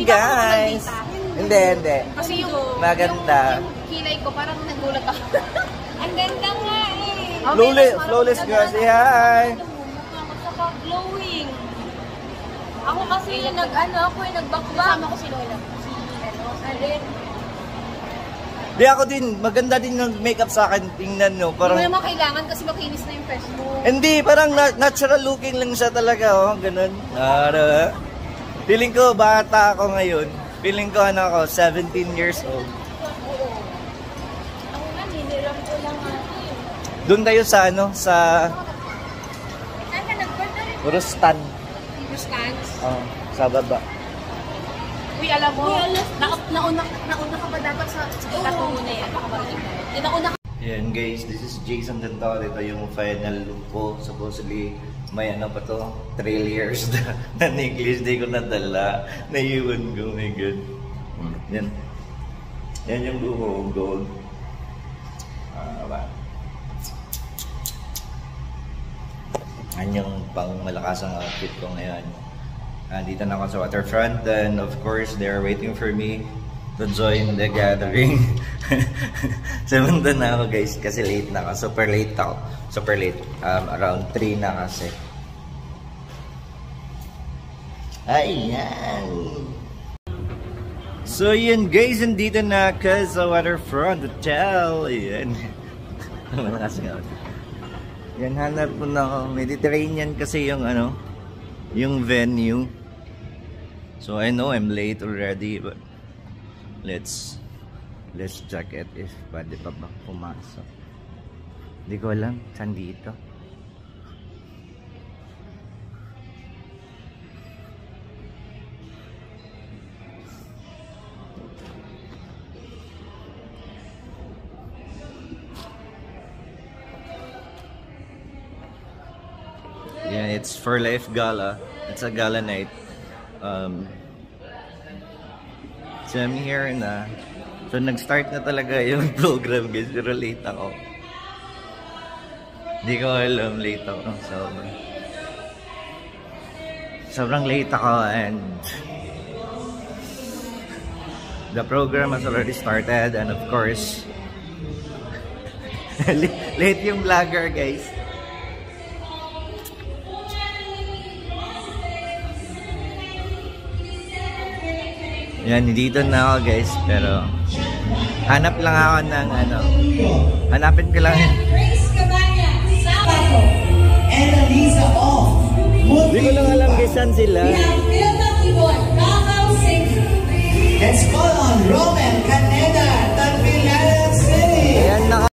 guys. Hindi. Kasi yung maganda. Yung kilay ko, parang nagulat ako. Ang ganda nga eh. Flawless girl, say hi. Saka glowing. Ako kasi nagbakbak. Kasama ko si Lola. Alin. Di ako din, maganda din ng makeup sa akin. Tingnan nyo, parang... Hindi mo naman kailangan kasi makinis na yung face mo. Hindi, parang natural looking lang siya talaga, oh. Ganun. Feeling ko, bata ako ngayon. Feeling ko, 17 years old. Oo. Ako nga, niniram ko lang Doon tayo sa, sa... Saan ka nag-birth na rin? Rustan. Rustans? Oo, sa baba. Uy, alam mo, nauna ka ba dapat sa katumo na yan? Baka ba nauna ka? Yan guys, this is Jason Dentor. Ito yung final look ko. Supposedly, may pa to, trailers na necklace. Di ko nadala. Naiwan ko, oh my god. Yan. Yan yung buho, gold. Yan yung pang malakas ang outfit ko ngayon. Dito na ako sa waterfront, and of course, they're waiting for me to join the gathering. Sumunta na ako guys, kasi late na ako. Super late ako. Super late. Around 3 na kasi. Ayan. So yun guys, nandito na ako sa waterfront hotel. Ayan. Malakas nga. Yan, hanap po na ako. Mediterranean kasi yung yung venue. So I know I'm late already, but let's check it if pwede pa ba pumasok. Hindi ko alam saan dito. Yeah, it's For Life Gala. It's a gala night. So I'm here na. So nag-start na talaga yung program guys. Pero late ako. Hindi ko alam, late ako. So, sobrang late ako, and the program has already started, and of course late yung vlogger guys. Yan, dito na ako guys, pero hanap lang ako ng hanapin ko lang and Eliza Off. Hindi ko lang alam kung saan sila. We have Philda Keyboard, Kakao Sing. Let's call on Roman Caneda, Tagbilaran City. Ayan na.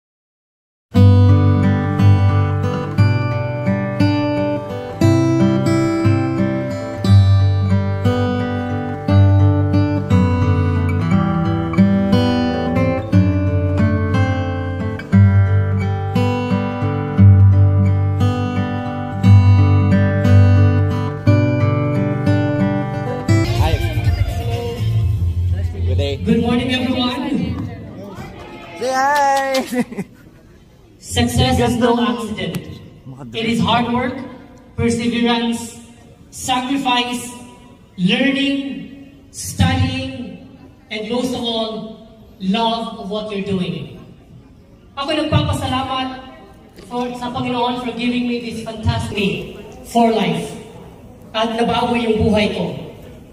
Good morning, everyone. Say hi! Success is no accident. It is hard work, perseverance, sacrifice, learning, studying, and most of all, love of what you're doing. Ako nagpapasalamat sa Panginoon for giving me this fantastic For Life. At nabago yung buhay ko.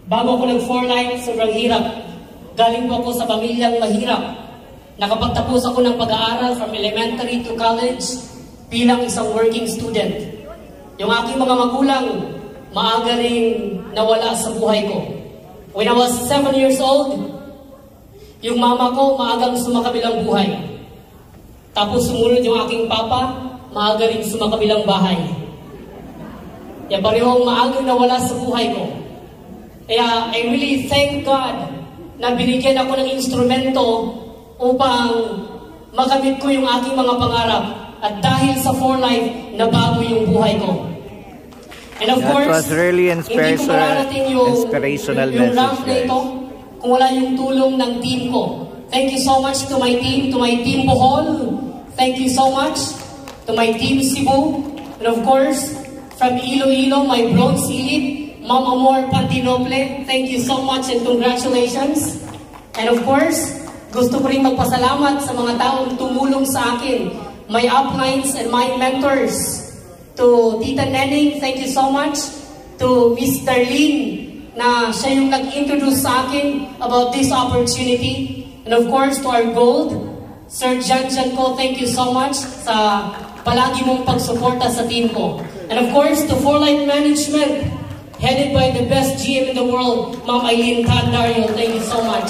Bago ko nag-For Life, sobrang hirap. Galing po ako sa pamilyang mahirap. Nakapagtapos ako ng pag-aaral from elementary to college bilang isang working student. Yung aking mga magulang, maaga rin nawala sa buhay ko. When I was 7 years old, yung mama ko maagang sumakabilang buhay. Tapos sumunod yung aking papa, maaga rin sumakabilang bahay. Kaya parehong maagang nawala sa buhay ko. Kaya I really thank God na binigyan ako ng instrumento upang makamit ko yung aking mga pangarap. At dahil sa For Life, nabago yung buhay ko. And of course, was really hindi ko mararating yung rank na ito kung wala yung tulong ng team ko. Thank you so much to my team Bohol. Thank you so much to my team Cebu. And of course, from Iloilo, my bronze elite, Ma'am Amor Pantinople, thank you so much and congratulations. And of course, gusto ko rin magpasalamat sa mga taong tumulong sa akin, my uplines and my mentors. To Tita Neneng, thank you so much. To Miss Darlene, na siya yung nag-introduce sa akin about this opportunity. And of course, to our gold, Sir Jan ko, thank you so much sa palagi mong pagsuporta sa team ko. And of course, to 4Life Management, headed by the best GM in the world, Ma'am Eileen Candario, thank you so much.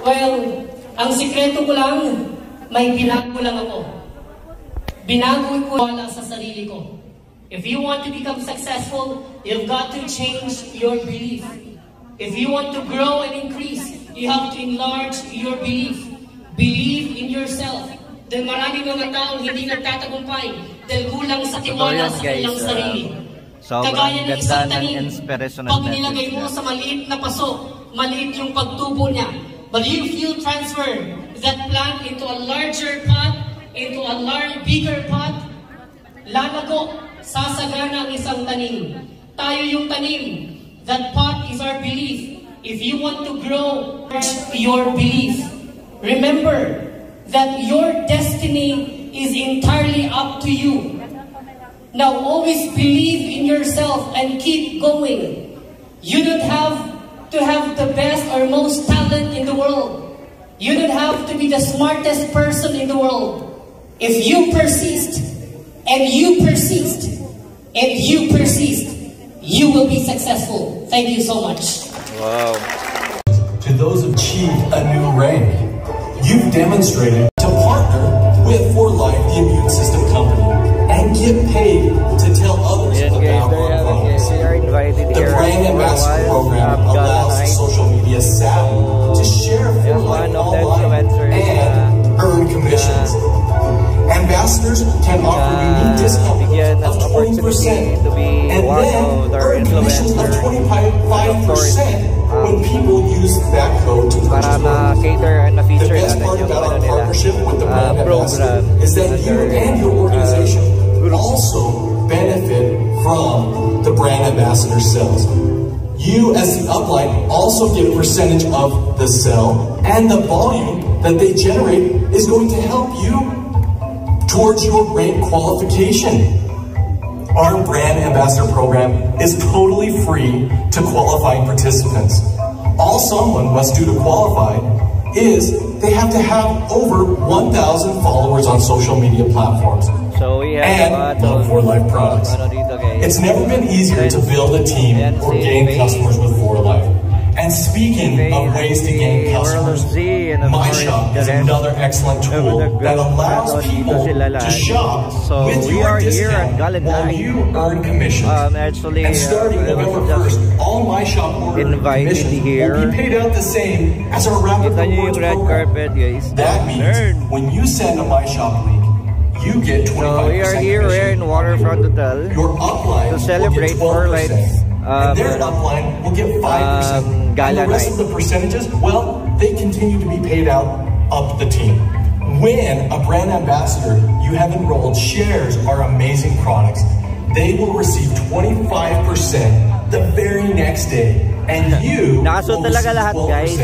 Well, ang sikreto ko lang, may binago lang ako. Binago ko wala sa sarili ko. If you want to become successful, you've got to change your belief. If you want to grow and increase, you have to enlarge your belief. Believe in yourself. Dahil maraming mga tao hindi nagtatagumpay dahil kulang sa tiwala sa kanilang sarili. Kagaya ng isang tanim, pag nilagay mo sa maliit na paso, maliit yung pagtubo niya. But if you transfer that plant into a larger pot, into a bigger pot, lalago, sasagana ang isang tanim. Tayo yung tanim. That pot is our belief. If you want to grow your belief, remember that your destiny is entirely up to you. Now always believe in yourself and keep going. You don't have to have the best or most talent in the world. You don't have to be the smartest person in the world. If you persist, and you persist, and you persist, you will be successful. Thank you so much. Wow. To those who achieved a new rank, you've demonstrated to partner with 4Life, the immune system company, and get paid to tell others about our products. The Brand Ambassador Program allows social media savvy to share 4Life online and earn commissions. Ambassadors can offer unique discount of 20% and then earn commissions of 25% when people use that code to purchase products. The best part about our partnership with the Brand Ambassador is that you and your organization also benefit from the Brand Ambassador sales. You as the upline also get a percentage of the sale, and the volume that they generate is going to help you towards your rank qualification. Our Brand Ambassador Program is totally free to qualifying participants. All someone must do to qualify is they have to have over 1,000 followers on social media platforms and love 4Life products. It's never been easier to build a team or gain customers with 4Life. And speaking of ways to gain customers, MyShop is another excellent tool that allows people to shop with your discount while you earn commissions. And starting November 1st, all MyShop order commissions will be paid out the same as our Rapid Rewards program. That means when you send a MyShop link, you get 25% So we are here in Waterfront Hotel your upline to celebrate 4Life's and their upline will get 5%. And the rest of the percentages, well, they continue to be paid out up the team. When a brand ambassador you have enrolled shares our amazing products, they will receive 25% the very next day. And you will receive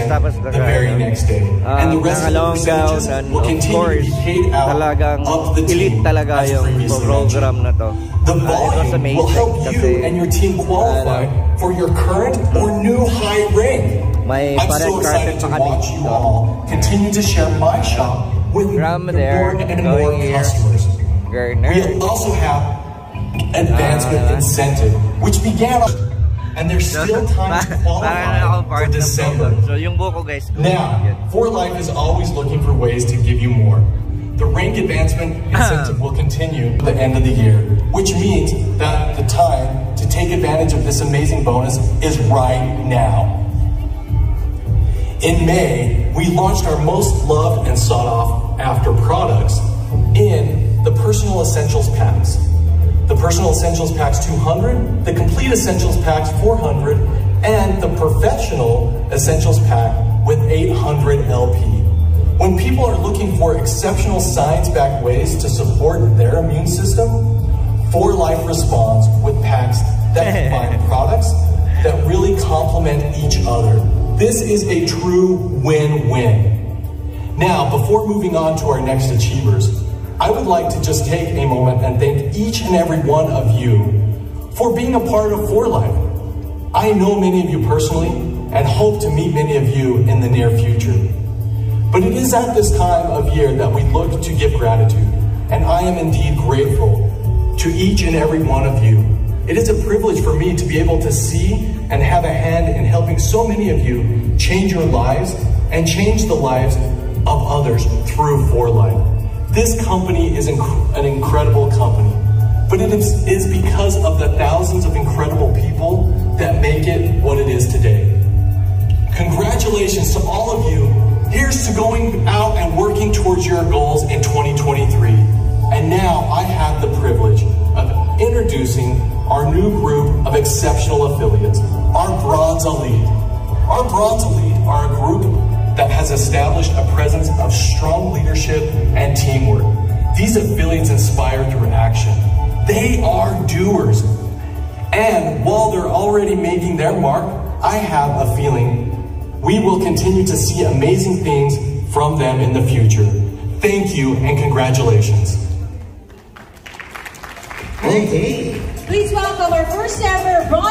12% the very next day. And the rest of the percentages will continue to be paid out up the team as previously mentioned. The volume will help you and your team qualify for your current or new high rank. I'm so excited to watch you all continue to share MyShop with more and more customers. We also have Advancement Incentive, which began and there's still time to qualify for December. Now, 4Life is always looking for ways to give you more. The rank advancement incentive will continue to the end of the year, which means that the time to take advantage of this amazing bonus is right now. In May, we launched our most loved and sought after products in the Personal Essentials Packs. The Personal Essentials Packs 200, the Complete Essentials Packs 400, and the Professional Essentials Pack with 800 LP. When people are looking for exceptional science-backed ways to support their immune system, 4Life responds with packs that combine products that really complement each other. This is a true win-win. Now, before moving on to our next achievers, I would like to just take a moment and thank each and every one of you for being a part of 4Life. I know many of you personally and hope to meet many of you in the near future. But it is at this time of year that we look to give gratitude, and I am indeed grateful to each and every one of you. It is a privilege for me to be able to see and have a hand in helping so many of you change your lives and change the lives of others through 4Life. This company is an incredible company, but it is because of the thousands of incredible people that make it what it is today. Congratulations to all of you. Here's to going out and working towards your goals in 2023. And now I have the privilege of introducing our new group of exceptional affiliates, our Bronze Elite. Our Bronze Elite are a group that has established a presence of strong leadership and teamwork. These affiliates inspire through action. They are doers. And while they're already making their mark, I have a feeling we will continue to see amazing things from them in the future. Thank you and congratulations. Okay. Please welcome our first ever Bronze